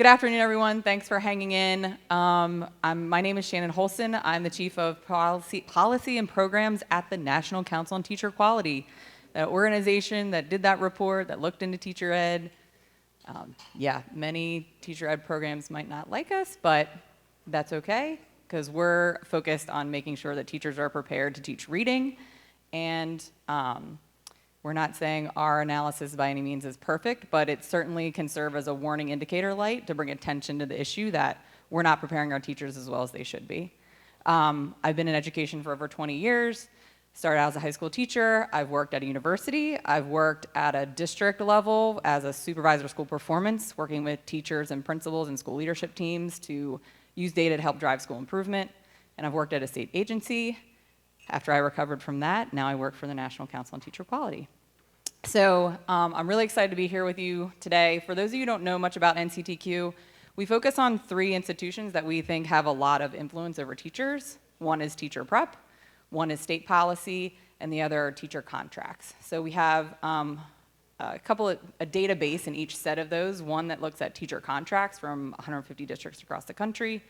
Good afternoon, everyone. Thanks for hanging in. My name is Shannon Holston. I'm the Chief of Policy and Programs at the National Council on Teacher Quality, the organization that did that report, that looked into teacher ed. Many teacher ed programs might not like us, but that's okay, because we're focused on making sure that teachers are prepared to teach reading, and we're not saying our analysis by any means is perfect, but it certainly can serve as a warning indicator light to bring attention to the issue that we're not preparing our teachers as well as they should be. I've been in education for over 20 years, started out as a high school teacher. I've worked at a university. I've worked at a district level as a supervisor of school performance, working with teachers and principals and school leadership teams to use data to help drive school improvement. And I've worked at a state agency. After I recovered from that, now I work for the National Council on Teacher Quality. So I'm really excited to be here with you today. For those of you who don't know much about NCTQ, we focus on 3 institutions that we think have a lot of influence over teachers. One is teacher prep, one is state policy, and the other are teacher contracts. So we have a database in each set of those, one that looks at teacher contracts from 150 districts across the country,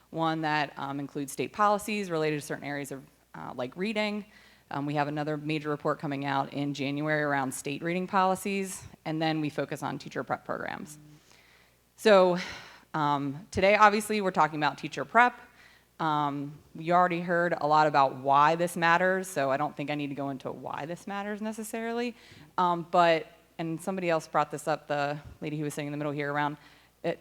one that includes state policies related to certain areas of like reading. We have another major report coming out in January around state reading policies, and then we focus on teacher prep programs. So today, obviously, we're talking about teacher prep. You already heard a lot about why this matters, so I don't think I need to go into why this matters necessarily. And somebody else brought this up, the lady who was sitting in the middle here, around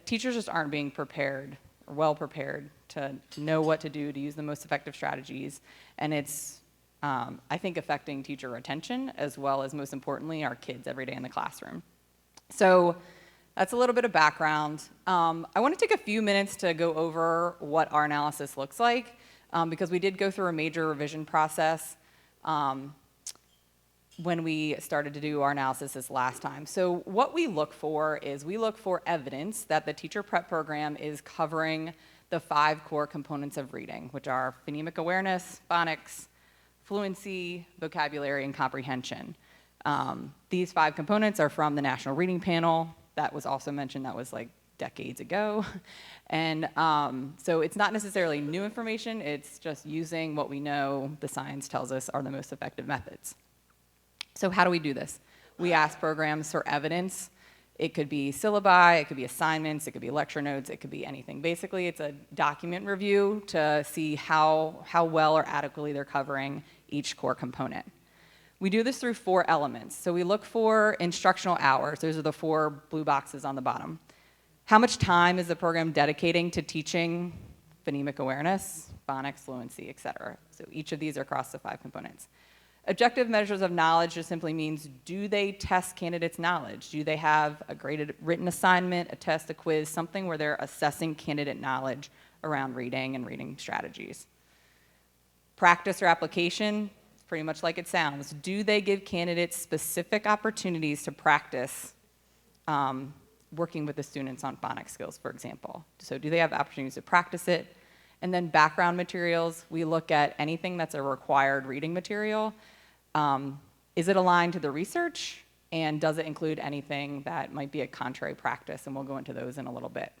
teachers just aren't being prepared or well prepared to know what to do to use the most effective strategies. And it's, I think, affecting teacher retention as well as, most importantly, our kids every day in the classroom. So that's a little bit of background. I want to take a few minutes to go over what our analysis looks like, because we did go through a major revision process when we started to do our analysis this last time. So what we look for is we look for evidence that the teacher prep program is covering the 5 core components of reading, which are phonemic awareness, phonics, fluency, vocabulary, and comprehension. These 5 components are from the National Reading Panel. That was also mentioned, that was like decades ago. And so it's not necessarily new information, it's just using what we know the science tells us are the most effective methods. So how do we do this? We ask programs for evidence. It could be syllabi, it could be assignments, it could be lecture notes, it could be anything. Basically, it's a document review to see how well or adequately they're covering each core component. We do this through 4 elements. So we look for instructional hours. Those are the 4 blue boxes on the bottom. How much time is the program dedicating to teaching phonemic awareness, phonics, fluency, et cetera? So each of these are across the 5 components. Objective measures of knowledge just simply means, do they test candidates' knowledge? Do they have a graded written assignment, a test, a quiz, something where they're assessing candidate knowledge around reading and reading strategies? Practice or application, it's pretty much like it sounds. Do they give candidates specific opportunities to practice working with the students on phonics skills, for example? So do they have opportunities to practice it? And then background materials, we look at anything that's a required reading material. Is it aligned to the research? And does it include anything that might be a contrary practice? And we'll go into those in a little bit.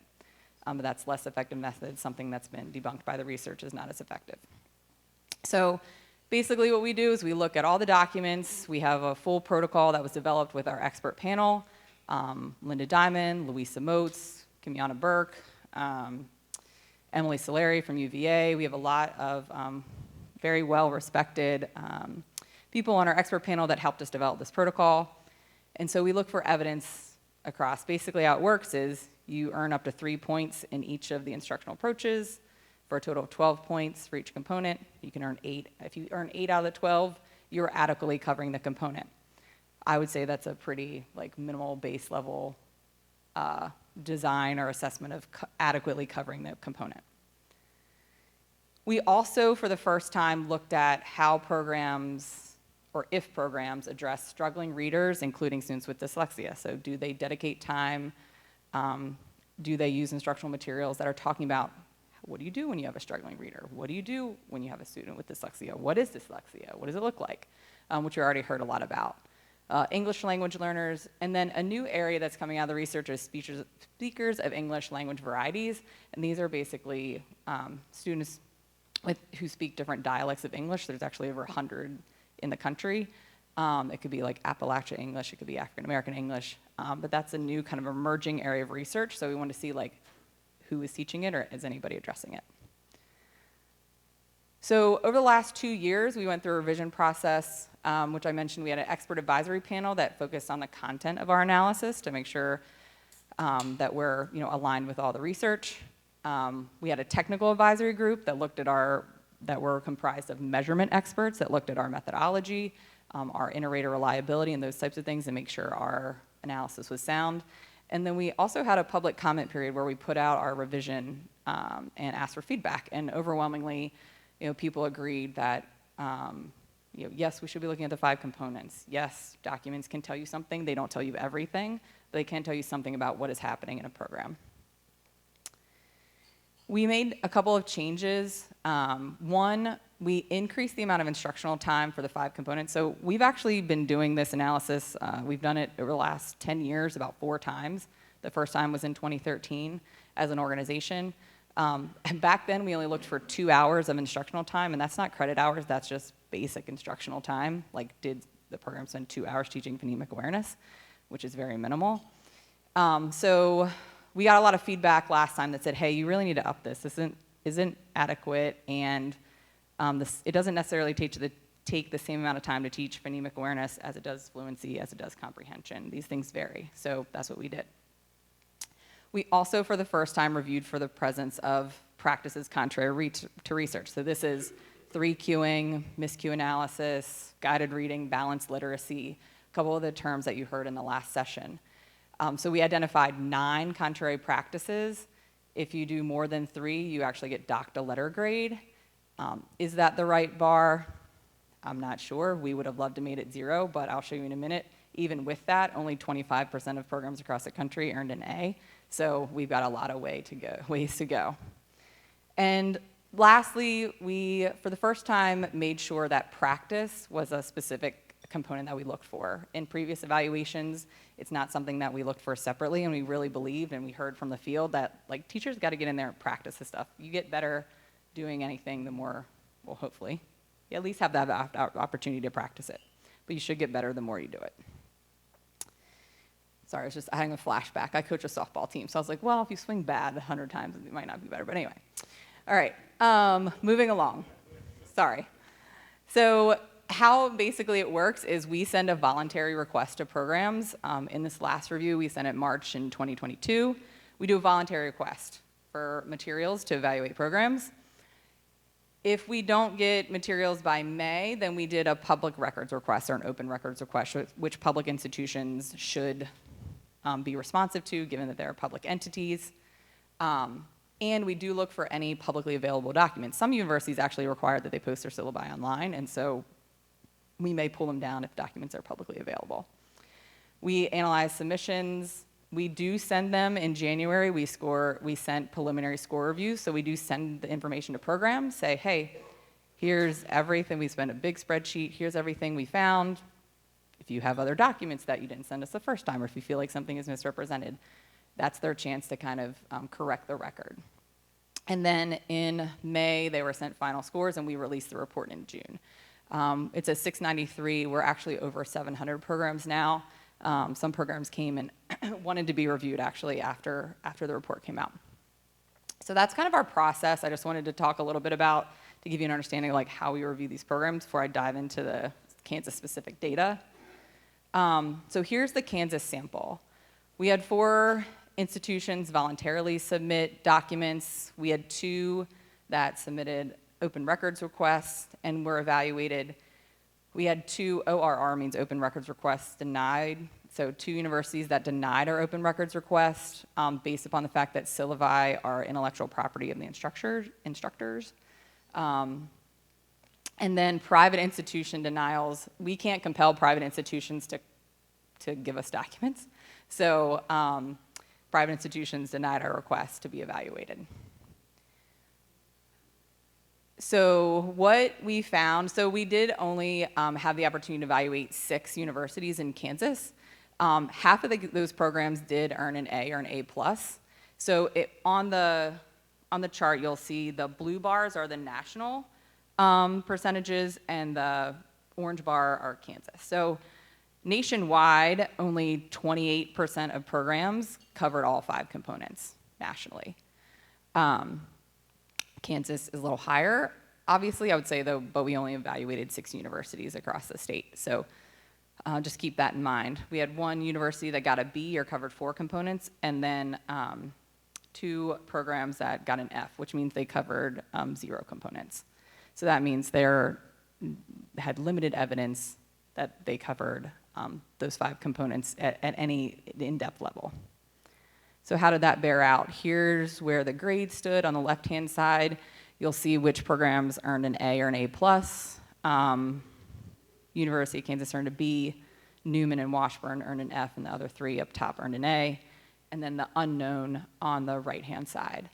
But that's less effective method, something that's been debunked by the research is not as effective. So basically what we do is we look at all the documents. We have a full protocol that was developed with our expert panel, Linda Diamond, Louisa Moats, Kimiana Burke, Emily Solari from UVA. We have a lot of very well-respected people on our expert panel that helped us develop this protocol. And so we look for evidence across. Basically how it works is you earn up to 3 points in each of the instructional approaches for a total of 12 points for each component. You can earn 8. If you earn 8 out of the 12, you're adequately covering the component. I would say that's a pretty minimal base level design or assessment of adequately covering the component. We also, for the first time, looked at how programs, or if programs, address struggling readers, including students with dyslexia. So do they dedicate time? Do they use instructional materials that are talking about what do you do when you have a struggling reader? What do you do when you have a student with dyslexia? What is dyslexia? What does it look like? Which we already heard a lot about. English language learners, and then a new area that's coming out of the research is speakers of English language varieties, and these are basically students who speak different dialects of English. There's actually over 100 in the country. It could be like Appalachia English, it could be African American English, but that's a new kind of emerging area of research, so we want to see like who is teaching it or is anybody addressing it. So over the last 2 years, we went through a revision process, which I mentioned. We had an expert advisory panel that focused on the content of our analysis to make sure that we're aligned with all the research. We had a technical advisory group that looked at that were comprised of measurement experts that looked at our methodology, our inter-rater reliability, and those types of things to make sure our analysis was sound. And then we also had a public comment period where we put out our revision and asked for feedback. And overwhelmingly, people agreed that, yes, we should be looking at the 5 components. Yes, documents can tell you something. They don't tell you everything, but they can tell you something about what is happening in a program. We made a couple of changes. One, we increased the amount of instructional time for the 5 components. So we've actually been doing this analysis. We've done it over the last 10 years about 4 times. The first time was in 2013 as an organization. And back then, we only looked for 2 hours of instructional time, and that's not credit hours, that's just basic instructional time. Like, did the program spend 2 hours teaching phonemic awareness, which is very minimal. So we got a lot of feedback last time that said, hey, you really need to up this. This isn't adequate, and it doesn't necessarily take the same amount of time to teach phonemic awareness as it does fluency, as it does comprehension. These things vary, so that's what we did. We also, for the first time, reviewed for the presence of practices contrary to research. So this is 3Qing, miscue analysis, guided reading, balanced literacy, a couple of the terms that you heard in the last session. So we identified 9 contrary practices. If you do more than 3, you actually get docked a letter grade. Is that the right bar? I'm not sure. We would have loved to made it 0, but I'll show you in a minute. Even with that, only 25% of programs across the country earned an A. So we've got a lot of ways to go. And lastly, we, for the first time, made sure that practice was a specific component that we looked for. In previous evaluations, it's not something that we looked for separately, and we really believed and we heard from the field that teachers got to get in there and practice this stuff. You get better doing anything, the more, well, hopefully, you at least have that opportunity to practice it. But you should get better the more you do it. Sorry, I was just having a flashback. I coach a softball team, so I was like, well, if you swing bad 100 times, it might not be better. But anyway. All right, moving along. Sorry. So how basically it works is we send a voluntary request to programs. In this last review, we sent it March in 2022. We do a voluntary request for materials to evaluate programs. If we don't get materials by May, then we did a public records request or an open records request, which public institutions should be responsive to, given that they're public entities. And we do look for any publicly available documents. Some universities actually require that they post their syllabi online, and so we may pull them down if documents are publicly available. We analyze submissions. We do send them in January. We sent preliminary score reviews, so we do send the information to programs, say, hey, here's everything. We spent a big spreadsheet. Here's everything we found. If you have other documents that you didn't send us the first time, or if you feel like something is misrepresented, that's their chance to kind of correct the record. And then in May, they were sent final scores, and we released the report in June. It's a 693. We're actually over 700 programs now. Some programs came and wanted to be reviewed actually after the report came out. So that's kind of our process. I just wanted to talk a little bit about, to give you an understanding of how we review these programs before I dive into the Kansas-specific data. So here's the Kansas sample. We had 4 institutions voluntarily submit documents. We had 2 that submitted open records requests and were evaluated. We had 2 ORR, means open records requests, denied. So 2 universities that denied our open records request based upon the fact that syllabi are intellectual property of the instructors. And then private institution denials. We can't compel private institutions to give us documents. So private institutions denied our request to be evaluated. So what we found, so we did only have the opportunity to evaluate 6 universities in Kansas. Half of those programs did earn an A or an A+. So on the chart, you'll see the blue bars are the national percentages, and the orange bar are Kansas. So nationwide, only 28% of programs covered all 5 components nationally. Kansas is a little higher, obviously, I would say, though, but we only evaluated 6 universities across the state. So just keep that in mind. We had 1 university that got a B or covered 4 components, and then 2 programs that got an F, which means they covered 0 components. So that means they had limited evidence that they covered those 5 components at any in-depth level. So how did that bear out? Here's where the grade stood. On the left-hand side, you'll see which programs earned an A or an A+. University of Kansas earned a B. Newman and Washburn earned an F, and the other 3 up top earned an A. And then the unknown on the right-hand side.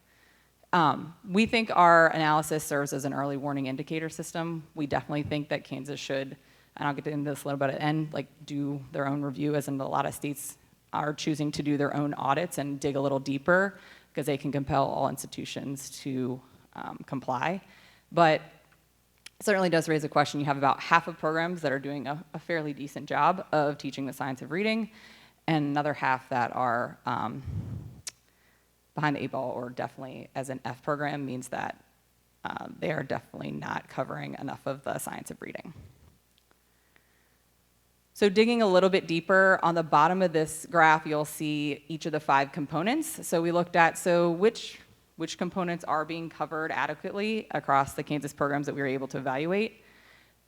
We think our analysis serves as an early warning indicator system. We definitely think that Kansas should, and I'll get into this a little bit at the end, do their own review, as in a lot of states are choosing to do their own audits and dig a little deeper because they can compel all institutions to comply. But it certainly does raise a question. You have about half of programs that are doing a fairly decent job of teaching the science of reading, and another half that are behind the 8 ball, or definitely as an F program, means that they are definitely not covering enough of the science of reading. So digging a little bit deeper, on the bottom of this graph, you'll see each of the 5 components. So we looked at, which components are being covered adequately across the Kansas programs that we were able to evaluate.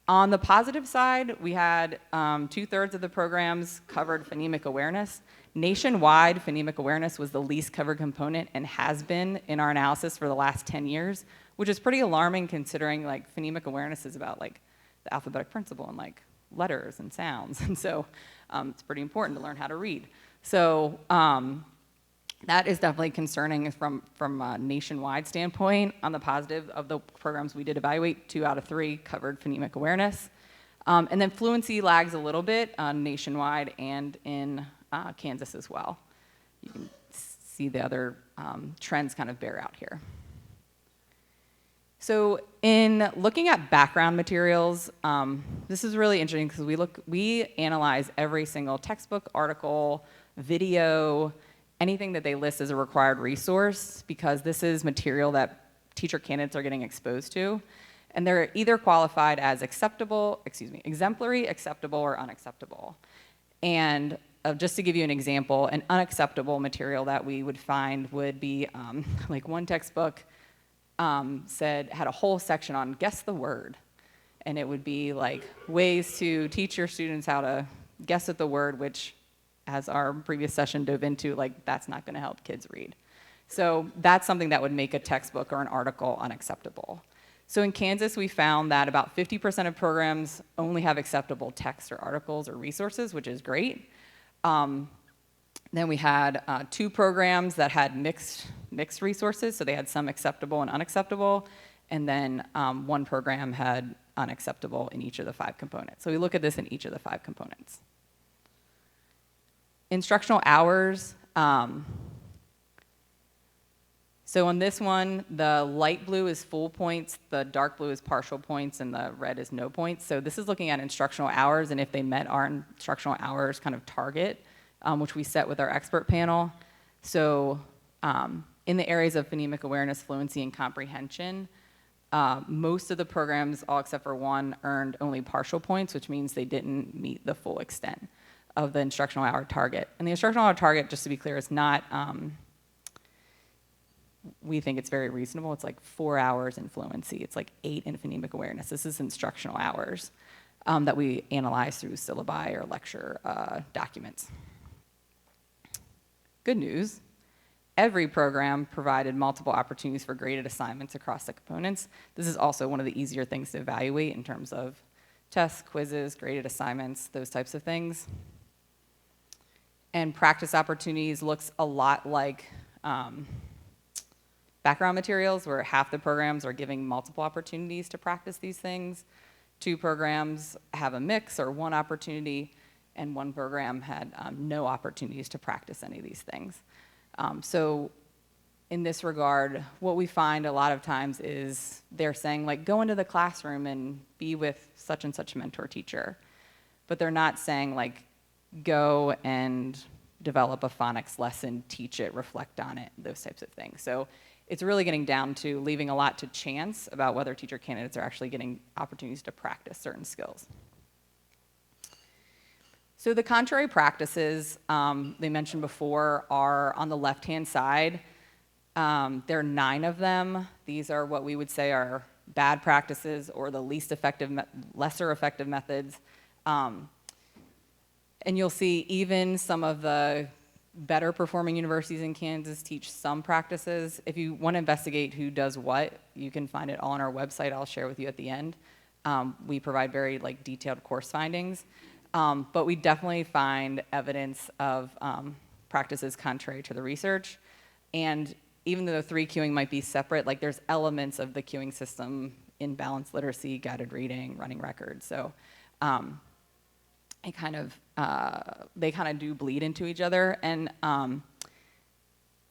On the positive side, we had 2/3 of the programs covered phonemic awareness. Nationwide, phonemic awareness was the least covered component and has been in our analysis for the last 10 years, which is pretty alarming considering phonemic awareness is about the alphabetic principle and letters and sounds. And so it's pretty important to learn how to read. So that is definitely concerning from a nationwide standpoint. On the positive, of the programs we did evaluate, 2 out of 3 covered phonemic awareness. And then fluency lags a little bit nationwide and in Kansas as well. You can see the other trends kind of bear out here. So in looking at background materials, this is really interesting because we analyze every single textbook, article, video, anything that they list as a required resource, because this is material that teacher candidates are getting exposed to. And they're either qualified as exemplary, acceptable, or unacceptable. And just to give you an example, an unacceptable material that we would find would be one textbook had a whole section on guess the word. And it would be ways to teach your students how to guess at the word, which, as our previous session dove into, that's not going to help kids read. So that's something that would make a textbook or an article unacceptable. So in Kansas, we found that about 50% of programs only have acceptable texts or articles or resources, which is great. Then we had 2 programs that had mixed resources, so they had some acceptable and unacceptable, and then 1 program had unacceptable in each of the 5 components. So we look at this in each of the 5 components. Instructional hours. So on this one, the light blue is full points, the dark blue is partial points, and the red is no points. So this is looking at instructional hours and if they met our instructional hours kind of target, which we set with our expert panel. So in the areas of phonemic awareness, fluency, and comprehension, most of the programs, all except for 1, earned only partial points, which means they didn't meet the full extent of the instructional hour target. And the instructional hour target, just to be clear, is not, we think it's very reasonable. It's 4 hours in fluency. It's 8 in phonemic awareness. This is instructional hours that we analyze through syllabi or lecture documents. Good news, every program provided multiple opportunities for graded assignments across the components. This is also one of the easier things to evaluate in terms of tests, quizzes, graded assignments, those types of things. And practice opportunities looks a lot like background materials, where half the programs are giving multiple opportunities to practice these things. 2 programs have a mix or 1 opportunity, and 1 program had no opportunities to practice any of these things. So in this regard, what we find a lot of times is they're saying, like, go into the classroom and be with such and such mentor teacher. But they're not saying, like, go and develop a phonics lesson, teach it, reflect on it, those types of things. So it's really getting down to leaving a lot to chance about whether teacher candidates are actually getting opportunities to practice certain skills. So the contrary practices they mentioned before are on the left-hand side. There are 9 of them. These are what we would say are bad practices or the least effective, lesser effective methods. And you'll see even some of the better performing universities in Kansas teach some practices. If you want to investigate who does what, you can find it all on our website. I'll share with you at the end. We provide very detailed course findings. But we definitely find evidence of practices contrary to the research. And even though 3 queuing might be separate, there's elements of the queuing system in balanced literacy, guided reading, running records. So they kind of do bleed into each other. And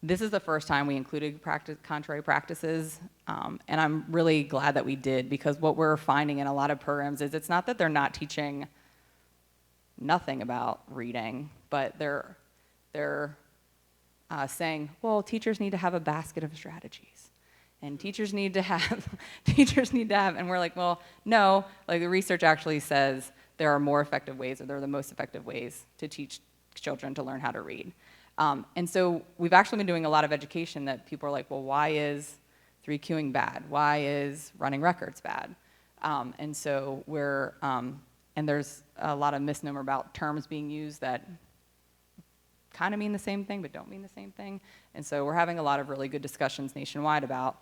this is the first time we included contrary practices. And I'm really glad that we did, because what we're finding in a lot of programs is it's not that they're not teaching nothing about reading, but they're saying, well, teachers need to have a basket of strategies, and teachers need to have, and we're like, well, no, the research actually says there are more effective ways, or they're the most effective ways to teach children to learn how to read. And so we've actually been doing a lot of education that people are like, well, why is 3 queuing bad? Why is running records bad? And so and there's a lot of misnomer about terms being used that kind of mean the same thing but don't mean the same thing. And so we're having a lot of really good discussions nationwide about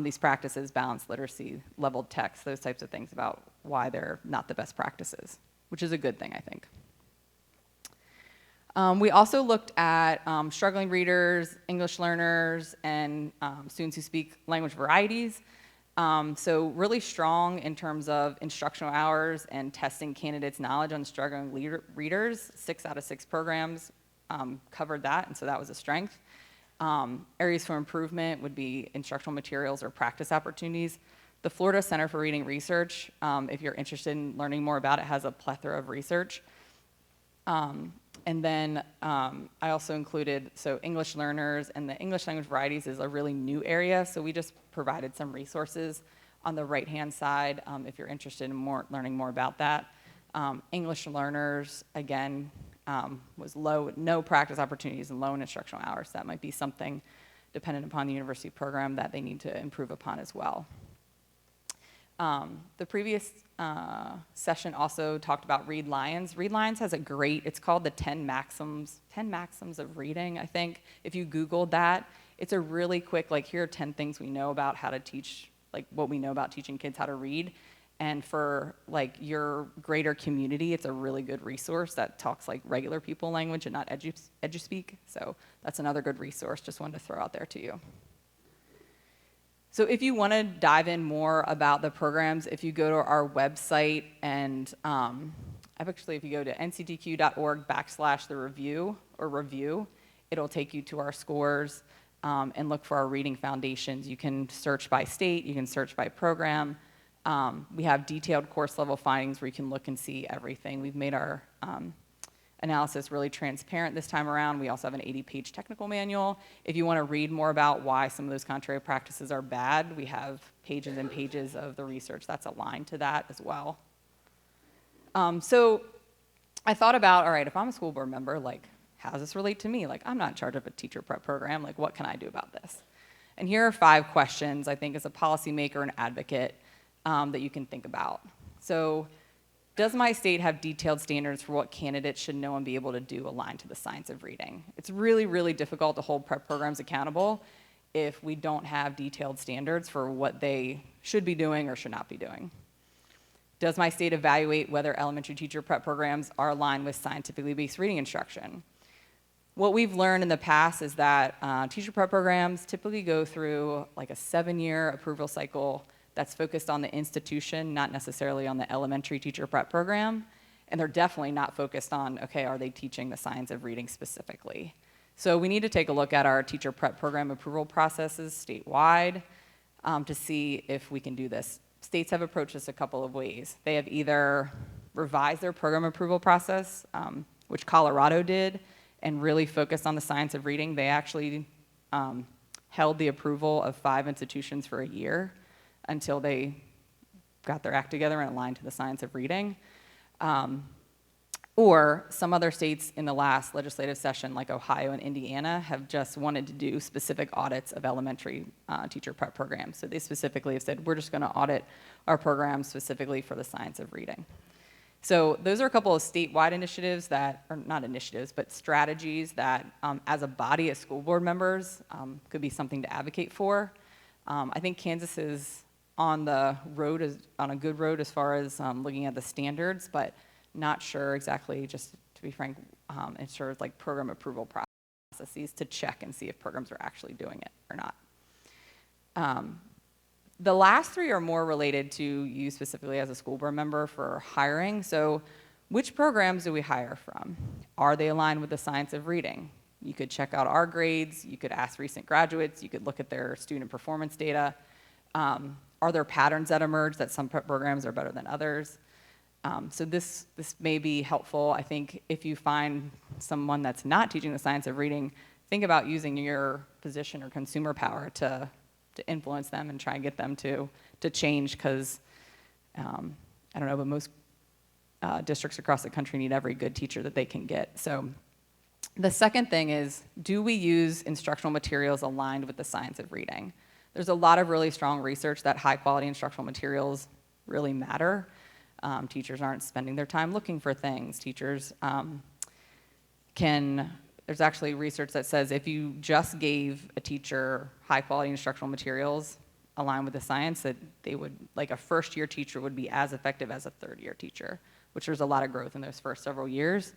these practices, balanced literacy, leveled text, those types of things, about why they're not the best practices, which is a good thing, I think. We also looked at struggling readers, English learners, and students who speak language varieties. So really strong in terms of instructional hours and testing candidates' knowledge on struggling readers. 6 out of 6 programs covered that, and so that was a strength. Areas for improvement would be instructional materials or practice opportunities. The Florida Center for Reading Research, if you're interested in learning more about it, has a plethora of research. And then I also included, English learners, and the English language varieties is a really new area, so we just provided some resources on the right-hand side if you're interested in learning more about that. English learners, again, was no practice opportunities and low in instructional hours. That might be something dependent upon the university program that they need to improve upon as well. The previous session also talked about Read Lions. Read Lions has it's called the 10 Maxims of Reading, I think. If you Googled that, it's a really quick, here are 10 things we know about how to teach, what we know about teaching kids how to read. And for your greater community, it's a really good resource that talks regular people language and not edu-speak. So that's another good resource. Just wanted to throw out there to you. So if you want to dive in more about the programs, if you go to our website and if you go to nctq.org/the review, it'll take you to our scores and look for our reading foundations. You can search by state, you can search by program. We have detailed course level findings where you can look and see everything. We've made our analysis really transparent this time around. We also have an 80-page technical manual. If you want to read more about why some of those contrary practices are bad, we have pages and pages of the research that's aligned to that as well. So I thought about, all right, if I'm a school board member, how does this relate to me? I'm not in charge of a teacher prep program. What can I do about this? And here are 5 questions, I think, as a policymaker and advocate that you can think about. So, does my state have detailed standards for what candidates should know and be able to do aligned to the science of reading? It's really, really difficult to hold prep programs accountable if we don't have detailed standards for what they should be doing or should not be doing. Does my state evaluate whether elementary teacher prep programs are aligned with scientifically based reading instruction? what we've learned in the past is that teacher prep programs typically go through like a 7-year approval cycle that's focused on the institution, not necessarily on the elementary teacher prep program. And they're definitely not focused on, okay, are they teaching the science of reading specifically? So we need to take a look at our teacher prep program approval processes statewide to see if we can do this. States have approached this a couple of ways. They have either revised their program approval process, which Colorado did, and really focused on the science of reading. They actually held the approval of 5 institutions for a year until they got their act together and aligned to the science of reading. Or some other states in the last legislative session, like Ohio and Indiana, have just wanted to do specific audits of elementary teacher prep programs. So they specifically have said, we're just going to audit our program specifically for the science of reading. So those are a couple of statewide initiatives that, or not initiatives, but strategies that as a body, as school board members, could be something to advocate for. I think Kansas is on the road, on a good road as far as looking at the standards, but not sure exactly, just to be frank, ensure like program approval processes to check and see if programs are actually doing it or not. The last 3 are more related to you specifically as a school board member for hiring. So which programs do we hire from? Are they aligned with the science of reading? You could check out our grades, you could ask recent graduates, you could look at their student performance data. Are there patterns that emerge that some prep programs are better than others? So this may be helpful. I think if you find someone that's not teaching the science of reading, think about using your position or consumer power to influence them and try and get them to change, because I don't know, but most districts across the country need every good teacher that they can get. So the second thing is, do we use instructional materials aligned with the science of reading? There's a lot of really strong research that high quality instructional materials really matter. Teachers aren't spending their time looking for things. Teachers there's actually research that says if you just gave a teacher high quality instructional materials aligned with the science, that they would, like a first-year teacher would be as effective as a third-year teacher, which there's a lot of growth in those first several years.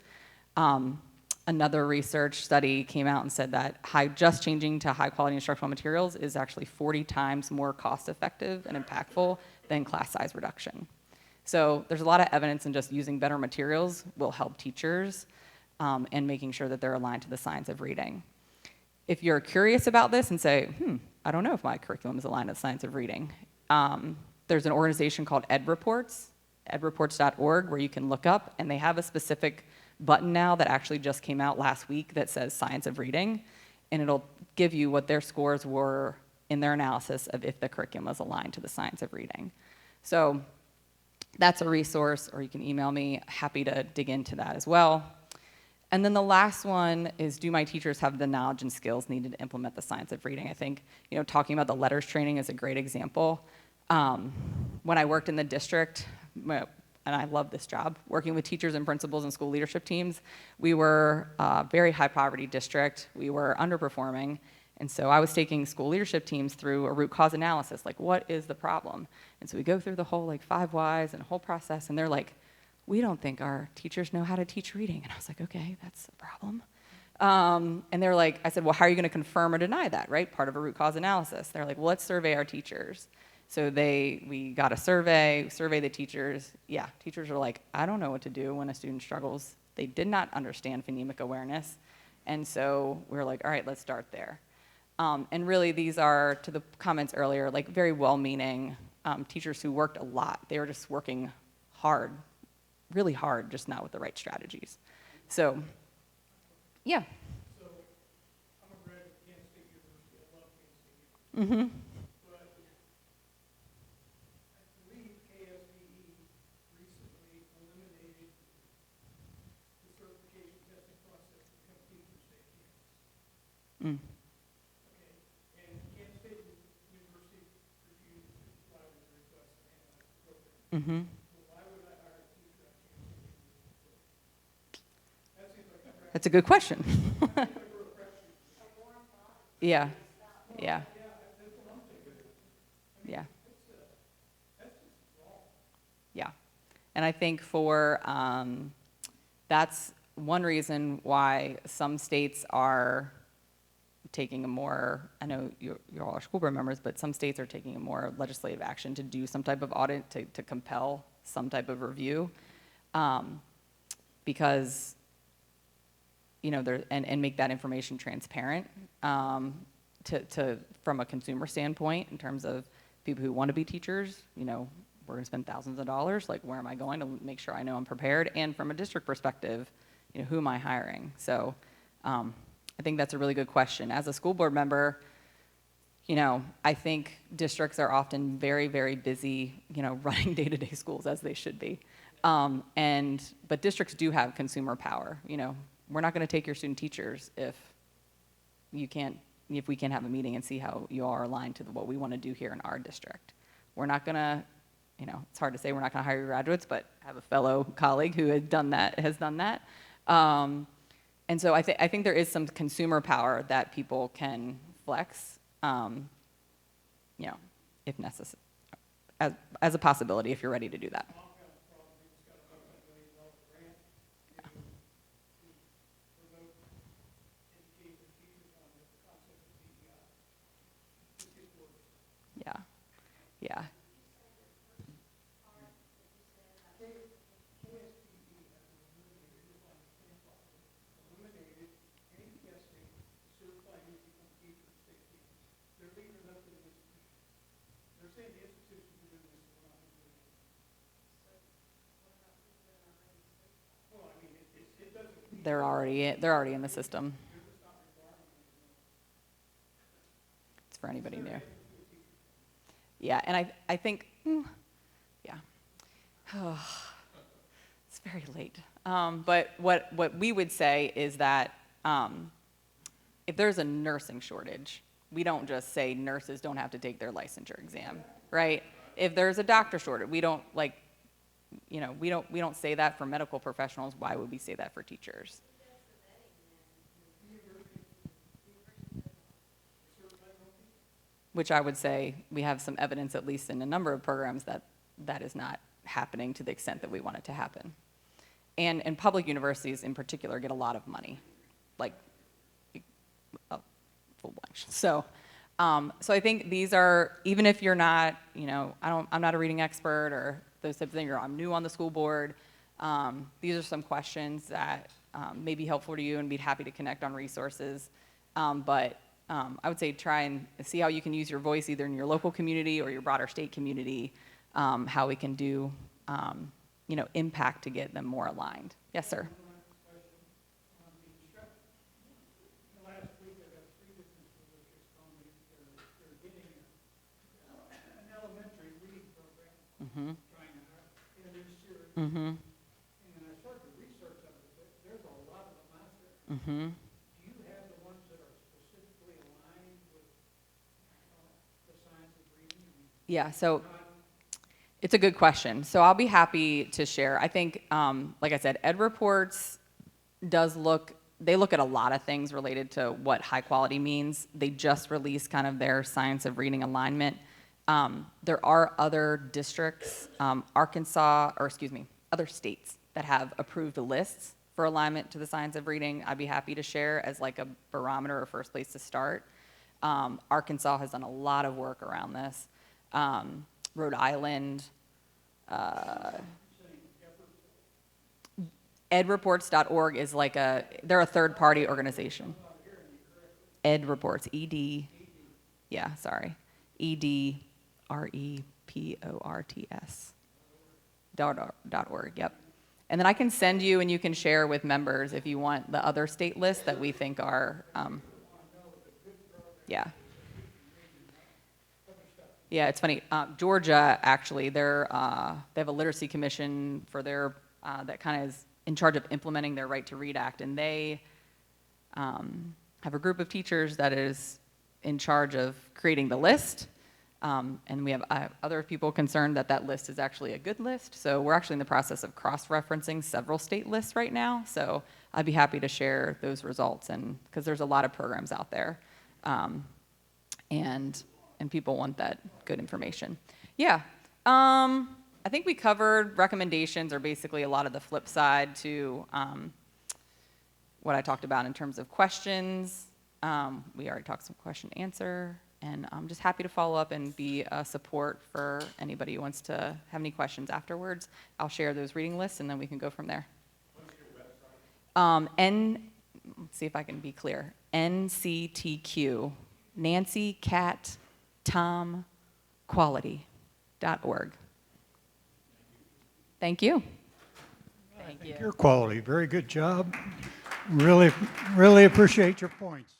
Another research study came out and said that just changing to high quality instructional materials is actually 40 times more cost effective and impactful than class size reduction. So there's a lot of evidence in just using better materials will help teachers and making sure that they're aligned to the science of reading. If you're curious about this and say, I don't know if my curriculum is aligned to the science of reading, there's an organization called EdReports, edreports.org, where you can look up, and they have a specific button now that actually just came out last week that says science of reading, and it'll give you what their scores were in their analysis of if the curriculum was aligned to the science of reading. So that's a resource, or you can email me, happy to dig into that as well. And then the last one is, do my teachers have the knowledge and skills needed to implement the science of reading? I think, talking about the letters training is a great example. When I worked in the district, and I love this job, working with teachers and principals and school leadership teams, we were a very high poverty district. We were underperforming. And so I was taking school leadership teams through a root cause analysis, like what is the problem? And so we go through the whole 5 whys and a whole process, and they're like, we don't think our teachers know how to teach reading. And I was like, okay, that's a problem. And they're like, I said, well, how are you going to confirm or deny that, right? Part of a root cause analysis. They're like, well, let's survey our teachers. So we got a survey the teachers. Yeah, teachers are like, I don't know what to do when a student struggles. They did not understand phonemic awareness. And so we were like, all right, let's start there. And really, these are, to the comments earlier, very well-meaning teachers who worked a lot. They were just working hard, really hard, just not with the right strategies. So, yeah. So, I'm a graduate of Kansas State University. I love Kansas State University. But I believe KSBE recently eliminated the certification testing process to become teacher in state Kansas. Okay. And Kansas State University refused to comply with the request to analyze the program. That's a good question. Yeah. Yeah. And I think for, that's one reason why some states are taking a more, I know you all are school board members, but some states are taking a more legislative action to do some type of audit, to compel some type of review, because, and make that information transparent, from a consumer standpoint, in terms of people who want to be teachers, we're going to spend thousands of dollars, like where am I going to make sure I know I'm prepared? And from a district perspective, who am I hiring? So I think that's a really good question. As a school board member, I think districts are often very, very busy, running day-to-day schools as they should be. But districts do have consumer power. We're not going to take your student teachers if we can't have a meeting and see how you all are aligned to what we want to do here in our district. We're not going to, it's hard to say we're not going to hire your graduates, but I have a fellow colleague who has done that. And so I think there is some consumer power that people can flex, if necessary, as a possibility if you're ready to do that. Yeah, yeah. They're already in the system. It's for anybody new. Yeah, and I think, yeah. It's very late. But what we would say is that if there's a nursing shortage, we don't just say nurses don't have to take their licensure exam, right? If there's a doctor shortage, we don't we don't say that for medical professionals. Why would we say that for teachers? Which I would say we have some evidence, at least in a number of programs, that is not happening to the extent that we want it to happen. And public universities in particular get a lot of money, like full blank. So I think these are, even if you're not, I'm not a reading expert or those types of things, or I'm new on the school board, these are some questions that may be helpful to you, and be happy to connect on resources. But I would say try and see how you can use your voice either in your local community or your broader state community, how we can do, impact to get them more aligned. Yes, sir. Mm-hmm. Mm-hmm. And I started to research them, but there's a lot of them out there. Mm-hmm. Do you have the ones that are specifically aligned with the science of reading? Yeah, so it's a good question. So I'll be happy to share. I think, like I said, Ed Reports they look at a lot of things related to what high quality means. They just released kind of their science of reading alignment. There are other districts, other states that have approved lists for alignment to the science of reading. I'd be happy to share as like a barometer or first place to start. Arkansas has done a lot of work around this. Rhode Island, edreports.org is like they're a third-party organization. Ed Reports, ED, yeah, sorry, EDREPORTS.org, yep. And then I can send you, and you can share with members if you want the other state lists that we think are, yeah. Yeah, it's funny. Georgia, actually, they have a literacy commission for their that kind of is in charge of implementing their Right to Read Act, and they have a group of teachers that is in charge of creating the list. And we have other people concerned that list is actually a good list. So we're actually in the process of cross-referencing several state lists right now. So I'd be happy to share those results, and because there's a lot of programs out there, and people want that good information. Yeah, I think we covered recommendations, or basically a lot of the flip side to what I talked about in terms of questions. We already talked some question answer, and I'm just happy to follow up and be a support for anybody who wants to have any questions afterwards. I'll share those reading lists, and then we can go from there. What's your website? Let's see if I can be clear. NCTQ, Nancy Cat Tom Quality.org. Thank you. Your quality, very good job. Really appreciate your points.